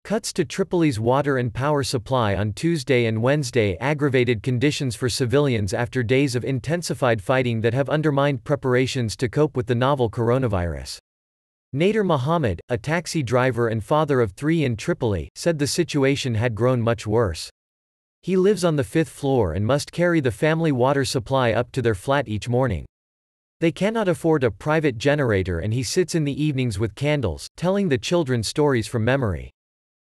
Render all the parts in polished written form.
Cuts to Tripoli's water and power supply on Tuesday and Wednesday aggravated conditions for civilians after days of intensified fighting that have undermined preparations to cope with the novel coronavirus. Nader Mohammed, a taxi driver and father of 3 in Tripoli, said the situation had grown much worse. He lives on the 5th floor and must carry the family water supply up to their flat each morning. They cannot afford a private generator and he sits in the evenings with candles, telling the children stories from memory.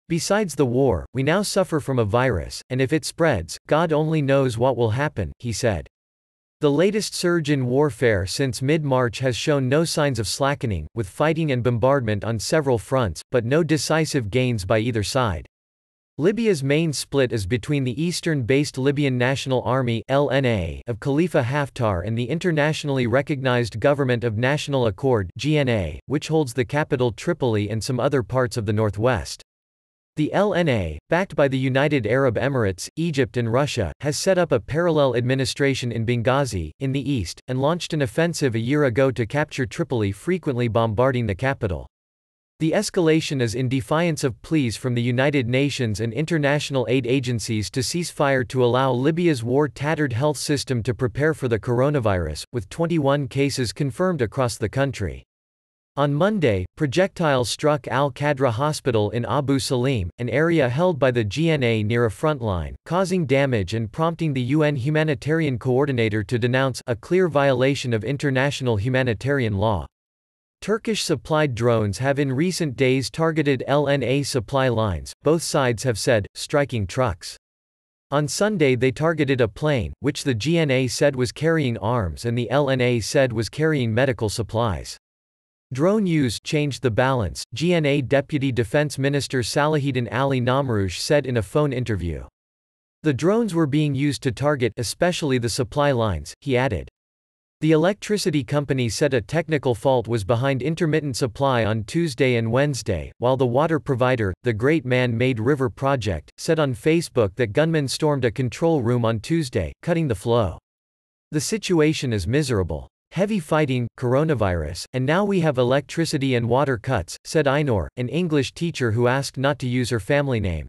Besides the war, we now suffer from a virus, and if it spreads, God only knows what will happen, he said. The latest surge in warfare since mid-March has shown no signs of slackening, with fighting and bombardment on several fronts, but no decisive gains by either side. Libya's main split is between the eastern-based Libyan National Army (LNA) of Khalifa Haftar and the internationally recognized Government of National Accord (GNA), which holds the capital Tripoli and some other parts of the northwest. The LNA, backed by the United Arab Emirates, Egypt and Russia, has set up a parallel administration in Benghazi, in the east, and launched an offensive a year ago to capture Tripoli, frequently bombarding the capital. The escalation is in defiance of pleas from the United Nations and international aid agencies to cease fire to allow Libya's war-tattered health system to prepare for the coronavirus, with 21 cases confirmed across the country. On Monday, projectiles struck Al-Qadra Hospital in Abu Salim, an area held by the GNA near a front line, causing damage and prompting the UN humanitarian coordinator to denounce a clear violation of international humanitarian law. Turkish-supplied drones have in recent days targeted LNA supply lines, both sides have said, striking trucks. On Sunday they targeted a plane, which the GNA said was carrying arms and the LNA said was carrying medical supplies. Drone use changed the balance, GNA Deputy Defense Minister Salahiddin Ali Namroush said in a phone interview. The drones were being used to target especially the supply lines, he added. The electricity company said a technical fault was behind intermittent supply on Tuesday and Wednesday, while the water provider, the Great Man-Made River Project, said on Facebook that gunmen stormed a control room on Tuesday, cutting the flow. The situation is miserable. Heavy fighting, coronavirus, and now we have electricity and water cuts, said Ainur, an English teacher who asked not to use her family name.